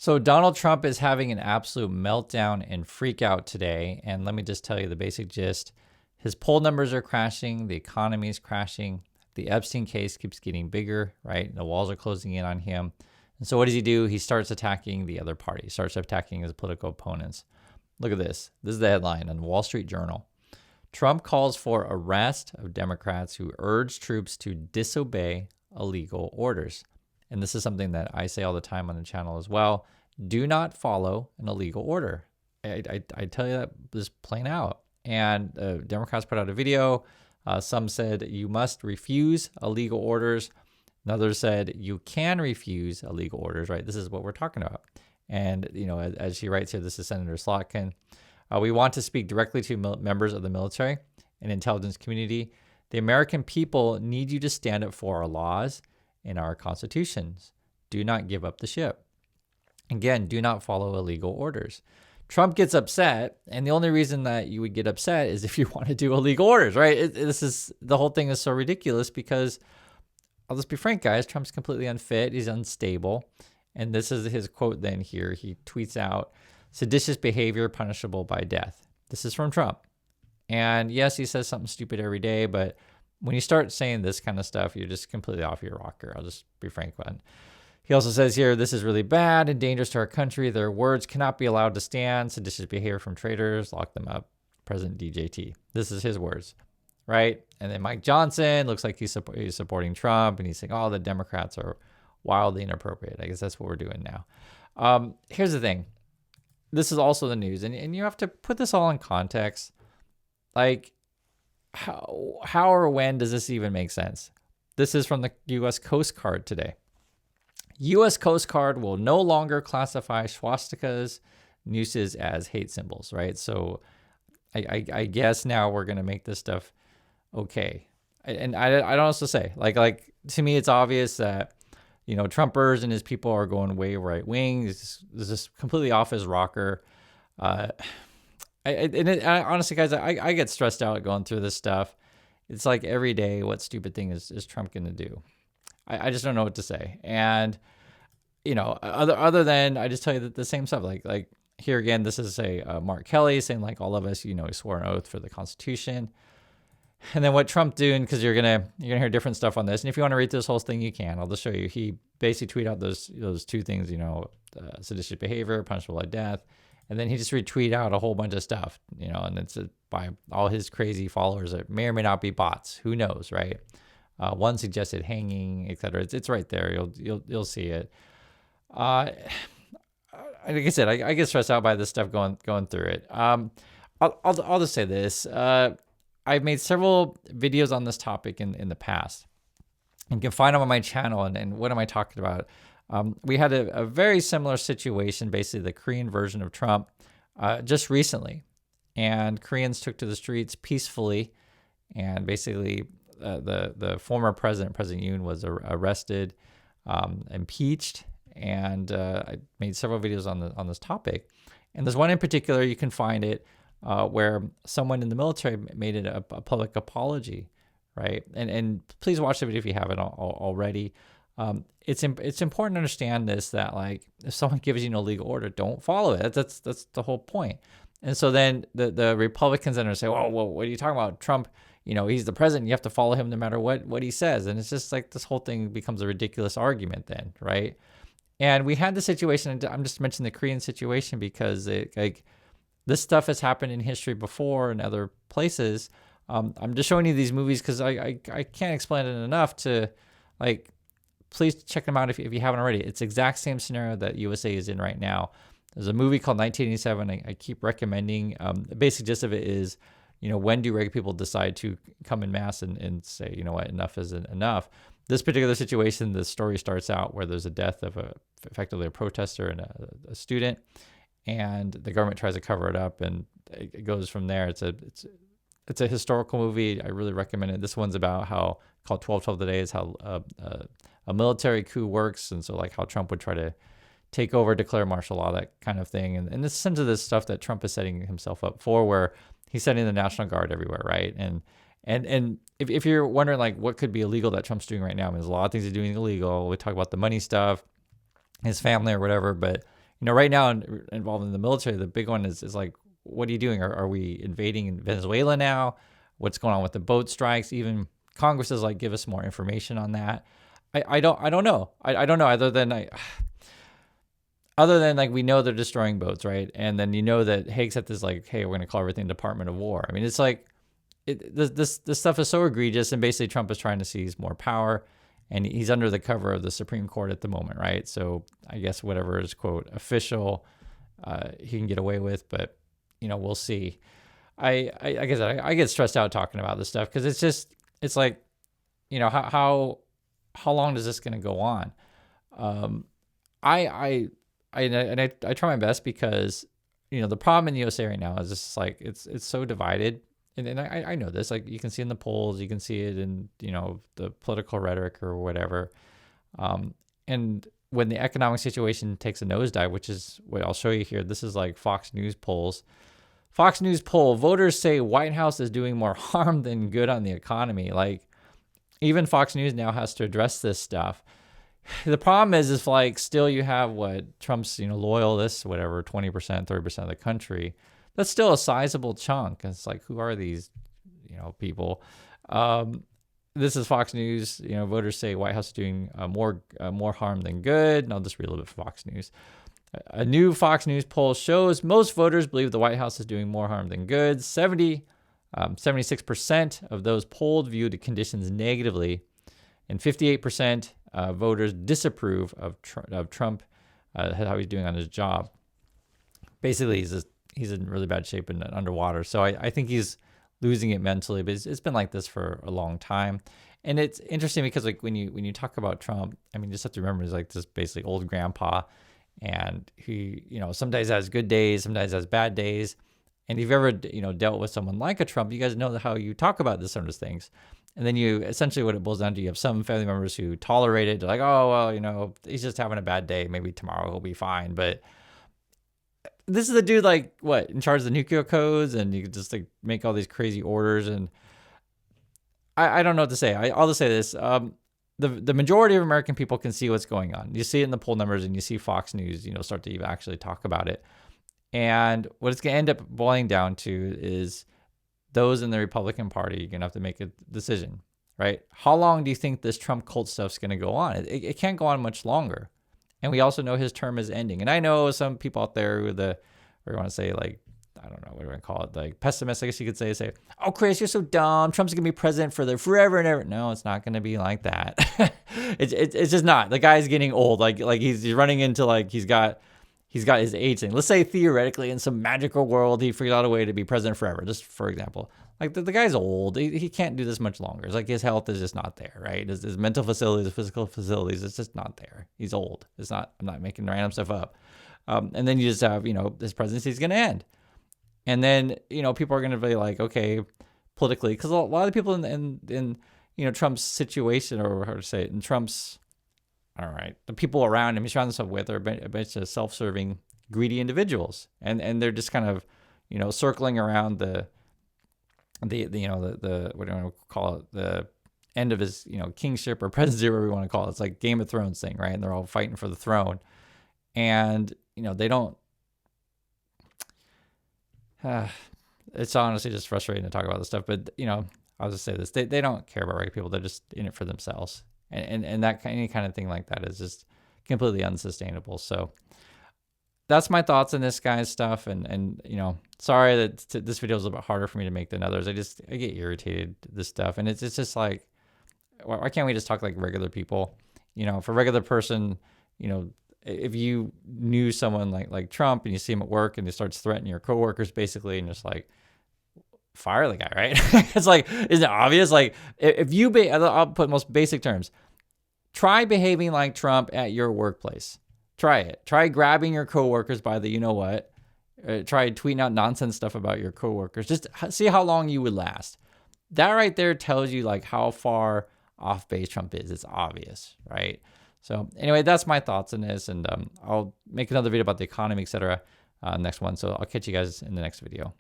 So Donald Trump is having an absolute meltdown and freak out today. And let me just tell you the basic gist. His poll numbers are crashing. The economy is crashing. The Epstein case keeps getting bigger, right? The walls are closing in on him. And so what does he do? He starts attacking the other party. He starts attacking his political opponents. Look at this. This is the headline on the Wall Street Journal. Trump calls for arrest of Democrats who urge troops to disobey illegal orders. And this is something that I say all the time on the channel as well. Do not follow an illegal order. I tell you that this plain out. And Democrats put out a video. Some said you must refuse illegal orders. Others said you can refuse illegal orders, right? This is what we're talking about. And, you know, as she writes here, this is Senator Slotkin. We want to speak directly to members of the military and intelligence community. The American people need you to stand up for our laws and our constitutions. Do not give up the ship. Again, do not follow illegal orders. Trump gets upset, and the only reason that you would get upset is if you want to do illegal orders, right? The whole thing is so ridiculous because, I'll just be frank, guys, Trump's completely unfit. He's unstable. And this is his quote then here. He tweets out, seditious behavior punishable by death. This is from Trump. And yes, he says something stupid every day, but when you start saying this kind of stuff, you're just completely off your rocker. I'll just be frank with it. He also says here, this is really bad and dangerous to our country. Their words cannot be allowed to stand. Seditious behavior from traitors, lock them up. President DJT. This is his words, right? And then Mike Johnson looks like he's supporting Trump, and he's saying, oh, the Democrats are wildly inappropriate. I guess that's what we're doing now. Here's the thing. This is also the news, and you have to put this all in context. Like, how or when does this even make sense? This is from the U.S. Coast Guard today. U.S. Coast Guard will no longer classify swastikas, nooses as hate symbols, right? So I guess now we're going to make this stuff okay. And I'd also say, like to me, it's obvious that, you know, Trumpers and his people are going way right wing. This is completely off his rocker. Honestly, guys, I get stressed out going through this stuff. It's like every day, what stupid thing is Trump going to do? I just don't know what to say. And, you know, other than I just tell you the same stuff. Like here again, this is Mark Kelly saying, like, all of us, you know, he swore an oath for the Constitution. And then what Trump doing, because you're gonna hear different stuff on this. And if you want to read this whole thing, you can. I'll just show you. He basically tweeted out those two things, you know, seditious behavior, punishable by death. And then he just retweeted out a whole bunch of stuff, you know, and it's by all his crazy followers that may or may not be bots. Who knows, right? One suggested hanging, etc. It's right there. You'll see it. Like I said, I get stressed out by this stuff going through it. I'll just say this. I've made several videos on this topic in the past. You can find them on my channel. And what am I talking about? We had a very similar situation, basically the Korean version of Trump, just recently. And Koreans took to the streets peacefully, and basically the former President Yoon, was arrested, impeached, and I made several videos on this topic. And there's one in particular, you can find it, where someone in the military made it a public apology, right? And please watch the video if you haven't already. It's important to understand this, that like if someone gives you an illegal order, don't follow it. That's the whole point. And so then the Republicans then say, well, what are you talking about? Trump, you know, he's the president. You have to follow him no matter what he says. And it's just like this whole thing becomes a ridiculous argument then, right? And we had the situation, and I'm just mentioning the Korean situation because this stuff has happened in history before in other places. I'm just showing you these movies because I can't explain it enough to, like, please check them out if you haven't already. It's the exact same scenario that USA is in right now. There's a movie called 1987 I keep recommending. The basic gist of it is, you know, when do regular people decide to come in mass and say, you know what, enough is enough? This particular situation, the story starts out where there's a death of effectively a protester and a student, and the government tries to cover it up, and it goes from there. It's a historical movie. I really recommend it. This one's about how, called 12/12 Today, is how a military coup works, and so like how Trump would try to take over, declare martial law, that kind of thing. And this is this stuff that Trump is setting himself up for, where he's sending the National Guard everywhere, right? And if you're wondering like what could be illegal that Trump's doing right now, I mean, there's a lot of things he's doing illegal. We talk about the money stuff, his family or whatever, but Right now involved in the military, the big one is like, what are you doing? Are we invading Venezuela now? What's going on with the boat strikes? Even Congress is like, give us more information on that. I don't know. I don't know other than like we know they're destroying boats, right? And then that Hegseth is like, hey, we're gonna call everything Department of War. I mean, it's like this stuff is so egregious, and basically Trump is trying to seize more power, and he's under the cover of the Supreme Court at the moment, right? So I guess whatever is quote official, he can get away with, but we'll see. I guess I get stressed out talking about this stuff because it's like, how long is this gonna go on? I try my best because the problem in the USA right now is just like it's so divided, and I know this, like you can see in the polls, you can see it in the political rhetoric or whatever, and when the economic situation takes a nosedive, which is what I'll show you here. This is like Fox News polls. Fox News poll: voters say White House is doing more harm than good on the economy. Like even Fox News now has to address this stuff. The problem is like still you have what Trump's loyalists, whatever, 20%, 30% of the country. That's still a sizable chunk. It's like, who are these people? This is Fox News. Voters say White House is doing more harm than good. And I'll just read a little bit from Fox News. A new Fox News poll shows most voters believe the White House is doing more harm than good. 76% of those polled viewed the conditions negatively, and 58% voters disapprove of Trump, how he's doing on his job. Basically, he's in really bad shape and underwater. So I think he's losing it mentally, but it's been like this for a long time. And it's interesting because like when you talk about Trump, I mean, you just have to remember he's like this basically old grandpa, and he sometimes has good days, sometimes has bad days. And if you've ever dealt with someone like a Trump, you guys know how you talk about this sort of things. And then you essentially what it boils down to, you have some family members who tolerate it. They're like, oh, well, he's just having a bad day. Maybe tomorrow he'll be fine. But this is the dude like what in charge of the nuclear codes, and you could just like make all these crazy orders. And I don't know what to say. I'll just say this. The majority of American people can see what's going on. You see it in the poll numbers, and you see Fox News, start to even actually talk about it. And what it's going to end up boiling down to is those in the Republican Party are going to have to make a decision, right? How long do you think this Trump cult stuff's going to go on? It can't go on much longer. And we also know his term is ending. And I know some people out there who want to say like, I don't know, what do I call it? Like pessimists, I guess you could say, oh, Chris, you're so dumb. Trump's going to be president for forever and ever. No, it's not going to be like that. It's just not. The guy's getting old. Like he's running into like, he's got his age thing. Let's say theoretically in some magical world, he figured out a way to be president forever, just for example. Like the guy's old. He can't do this much longer. It's like his health is just not there, right? His mental facilities, his physical facilities, it's just not there. He's old. I'm not making random stuff up. And then you just have, his presidency is going to end. And then, people are going to be like, okay, politically, because a lot of people in Trump's situation, or how to say it, in Trump's, all right, the people around him he's surrounding himself with are a bunch of self-serving, greedy individuals, and they're just kind of, circling around the what do you want to call it, the end of his kingship or presidency, whatever we want to call it. It's like Game of Thrones thing, right? And they're all fighting for the throne, and they don't. It's honestly just frustrating to talk about this stuff, but I'll just say this: they don't care about regular people. They're just in it for themselves. And that any kind of thing like that is just completely unsustainable. So that's my thoughts on this guy's stuff. And sorry that this video is a little bit harder for me to make than others. I get irritated this stuff, and it's just like, why can't we just talk like regular people? For a regular person, if you knew someone like Trump and you see him at work and he starts threatening your coworkers basically, and just like, fire the guy, right? It's like, isn't it obvious? Like if you I'll put most basic terms, try behaving like Trump at your workplace. Try it. Try grabbing your coworkers by the what. Try tweeting out nonsense stuff about your coworkers. Just see how long you would last. That right there tells you like how far off base Trump is. It's obvious, right? So anyway, that's my thoughts on this, and I'll make another video about the economy, etc. Next one. So I'll catch you guys in the next video.